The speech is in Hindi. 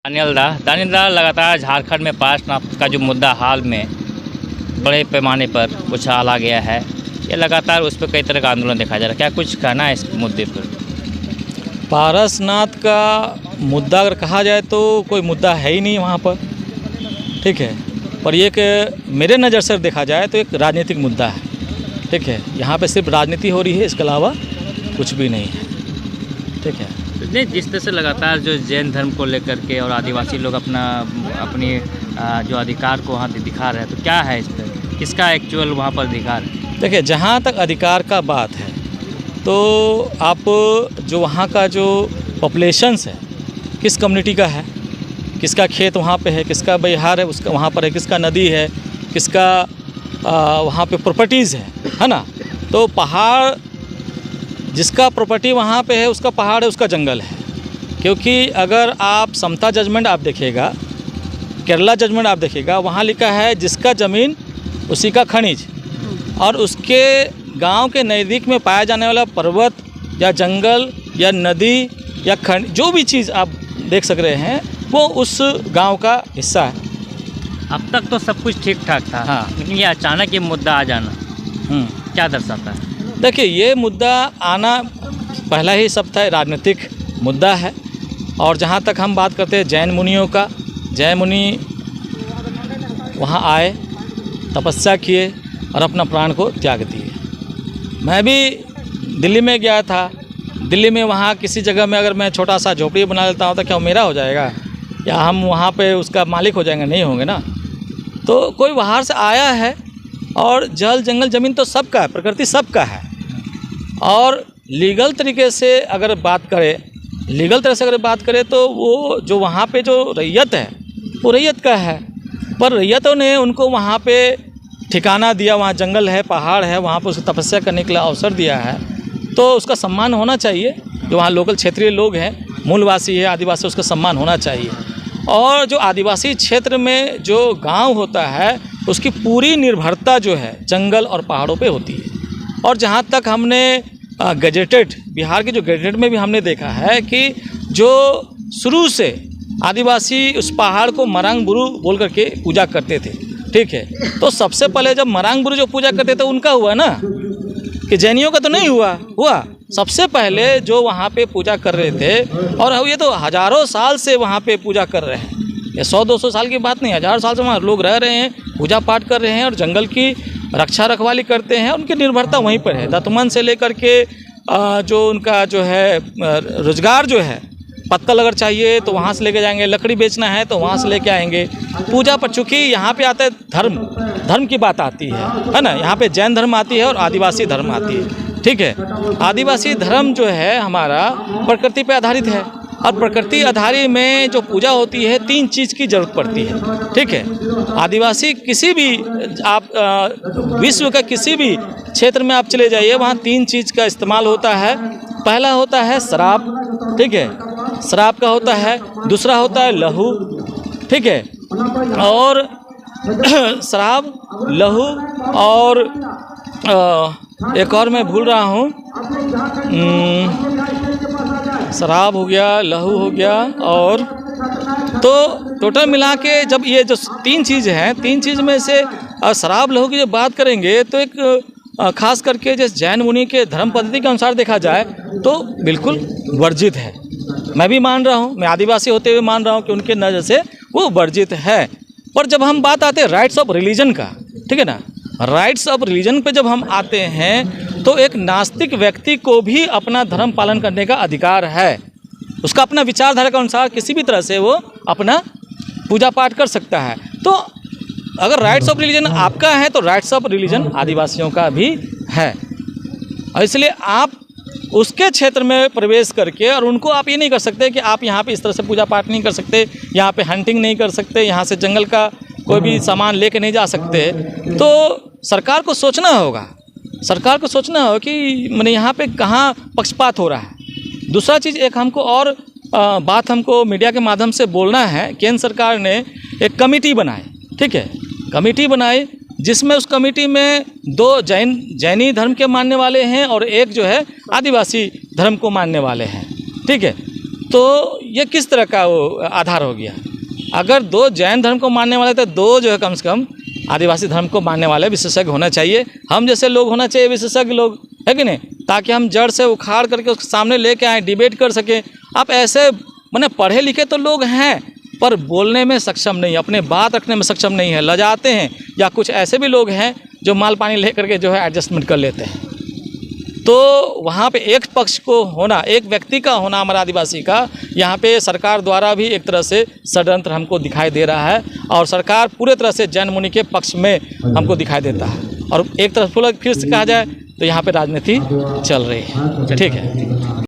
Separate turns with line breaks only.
दानियल दा लगातार झारखंड में पासनाथ का जो मुद्दा हाल में बड़े पैमाने पर उछाला गया है, ये लगातार उस पर कई तरह का आंदोलन देखा जा रहा है। क्या कुछ कहना है इस मुद्दे पर?
पारसनाथ का मुद्दा अगर कहा जाए तो कोई मुद्दा है ही नहीं वहाँ पर, ठीक है। पर ये कि मेरे नज़र से देखा जाए तो एक राजनीतिक मुद्दा है, ठीक है। यहाँ पे सिर्फ राजनीति हो रही है, इसके अलावा कुछ भी नहीं है, ठीक है।
नहीं, जिस तरह से लगातार जो जैन धर्म को लेकर के और आदिवासी लोग अपनी जो अधिकार को वहाँ दिखा रहे हैं, तो क्या है इस पर, किसका एक्चुअल वहाँ पर अधिकार है?
देखिए, जहाँ तक अधिकार का बात है तो आप जो वहाँ का जो पॉपुलेशंस है, किस कम्युनिटी का है, किसका खेत वहाँ पे है, किसका बिहार है उसका वहाँ पर है, किसका नदी है, किसका वहाँ पे प्रॉपर्टीज़ है ना। तो पहाड़ जिसका प्रॉपर्टी वहाँ पे है, उसका पहाड़ है, उसका जंगल है। क्योंकि अगर आप समता जजमेंट आप देखिएगा, केरला जजमेंट आप देखिएगा, वहाँ लिखा है जिसका ज़मीन उसी का खनिज, और उसके गांव के नज़दीक में पाया जाने वाला पर्वत या जंगल या नदी या खनिज, जो भी चीज़ आप देख सक रहे हैं, वो उस गांव का हिस्सा है।
अब तक तो सब कुछ ठीक ठाक था,
हाँ,
लेकिन ये अचानक ये मुद्दा आ जाना क्या दर्शाता है?
देखिए, ये मुद्दा आना पहला ही सब था, राजनीतिक मुद्दा है। और जहाँ तक हम बात करते हैं जैन मुनियों का, जैन मुनि वहाँ आए, तपस्या किए और अपना प्राण को त्याग दिए। मैं भी दिल्ली में गया था। दिल्ली में वहाँ किसी जगह में अगर मैं छोटा सा झोपड़ी बना लेता हूँ तो क्या वो मेरा हो जाएगा, या हम वहाँ पे उसका मालिक हो जाएंगे? नहीं होंगे ना। तो कोई बाहर से आया है, और जल जंगल ज़मीन तो सबका है, प्रकृति सबका है। और लीगल तरीके से अगर बात करें तो वो जो वहाँ पे जो रैयत है, वो रैयत का है। पर रैयतों ने उनको वहाँ पे ठिकाना दिया, वहाँ जंगल है, पहाड़ है, वहाँ पर उसको तपस्या करने के लिए अवसर दिया है, तो उसका सम्मान होना चाहिए। जो वहाँ लोकल क्षेत्रीय लोग हैं, मूलवासी है, आदिवासी, उसका सम्मान होना चाहिए। और जो आदिवासी क्षेत्र में जो गांव होता है, उसकी पूरी निर्भरता जो है जंगल और पहाड़ों पे होती है। और जहाँ तक हमने गजेटेड, बिहार के जो गजेटेड में भी हमने देखा है कि जो शुरू से आदिवासी उस पहाड़ को मरांग बुरु बोल करके पूजा करते थे, ठीक है। तो सबसे पहले जब मरांग बुरु जो पूजा करते थे, उनका हुआ ना, कि जैनियों का तो नहीं हुआ। सबसे पहले जो वहाँ पे पूजा कर रहे थे, और ये तो हज़ारों साल से वहाँ पे पूजा कर रहे हैं, ये 100-200 साल की बात नहीं, हज़ार साल से वहाँ लोग रह रहे हैं, पूजा पाठ कर रहे हैं और जंगल की रक्षा रखवाली करते हैं। उनकी निर्भरता वहीं पर है। दतमन से लेकर के जो उनका जो है रोजगार जो है, पत्तल अगर चाहिए तो वहाँ से लेके जाएंगे, लकड़ी बेचना है तो वहाँ से लेके आएंगे। पूजा पर चूँकि यहाँ पे आता है धर्म की बात आती है ना। यहाँ पे जैन धर्म आती है और आदिवासी धर्म आती है, ठीक है। आदिवासी धर्म जो है हमारा प्रकृति पे आधारित है, और प्रकृति आधारित में जो पूजा होती है, 3 चीज़ की ज़रूरत पड़ती है, ठीक है। आदिवासी किसी भी आप विश्व का किसी भी क्षेत्र में आप चले जाइए, वहाँ 3 चीज़ का इस्तेमाल होता है। पहला होता है शराब, ठीक है, शराब का होता है। दूसरा होता है लहू, ठीक है, और शराब, लहू, और एक और मैं भूल रहा हूँ, शराब हो गया, लहू हो गया, और तो टोटल मिला के जब ये जो 3 चीज़ हैं, 3 चीज़ में से शराब लहू की जब बात करेंगे तो एक खास करके जैसे जैन मुनि के धर्म पद्धति के अनुसार देखा जाए तो बिल्कुल वर्जित है। मैं भी मान रहा हूँ, मैं आदिवासी होते हुए मान रहा हूँ कि उनके नज़र से वो वर्जित है। पर जब हम बात आते हैं राइट्स ऑफ रिलीजन का, ठीक है ना, राइट्स ऑफ रिलीजन पे जब हम आते हैं तो एक नास्तिक व्यक्ति को भी अपना धर्म पालन करने का अधिकार है। उसका अपना विचारधारा के अनुसार किसी भी तरह से वो अपना पूजा पाठ कर सकता है। तो अगर राइट्स ऑफ रिलीजन आपका है तो राइट्स ऑफ रिलीजन आदिवासियों का भी है। और इसलिए आप उसके क्षेत्र में प्रवेश करके, और उनको आप ये नहीं कर सकते कि आप यहाँ पे इस तरह से पूजा पाठ नहीं कर सकते, यहाँ पे हंटिंग नहीं कर सकते, यहाँ से जंगल का कोई भी सामान लेके नहीं जा सकते। तो सरकार को सोचना होगा, कि मैंने यहाँ पे कहाँ पक्षपात हो रहा है। दूसरा चीज़ एक हमको और बात हमको मीडिया के माध्यम से बोलना है। केंद्र सरकार ने एक कमेटी बनाई, ठीक है, कमेटी बनाई, जिसमें उस कमेटी में 2 जैनी धर्म के मानने वाले हैं और एक जो है आदिवासी धर्म को मानने वाले हैं, ठीक है। तो ये किस तरह का वो आधार हो गया? अगर 2 जैन धर्म को मानने वाले तो 2 जो है कम से कम आदिवासी धर्म को मानने वाले विशेषज्ञ होना चाहिए। हम जैसे लोग होना चाहिए विशेषज्ञ लोग, है कि नहीं? ताकि हम जड़ से उखाड़ करके उसके सामने लेके आए, डिबेट कर सकें। आप ऐसे माने पढ़े लिखे तो लोग हैं पर बोलने में सक्षम नहीं, अपने बात रखने में सक्षम नहीं है, लजाते हैं। या कुछ ऐसे भी लोग हैं जो माल पानी ले करके जो है एडजस्टमेंट कर लेते हैं। तो वहाँ पे एक पक्ष को होना, एक व्यक्ति का होना हमारा आदिवासी का, यहाँ पे सरकार द्वारा भी एक तरह से षड्यंत्र हमको दिखाई दे रहा है। और सरकार पूरे तरह से जैन मुनि के पक्ष में हमको दिखाई देता है। और एक तरफ फिर से कहा जाए तो यहाँ पे राजनीति चल रही है। ठीक है।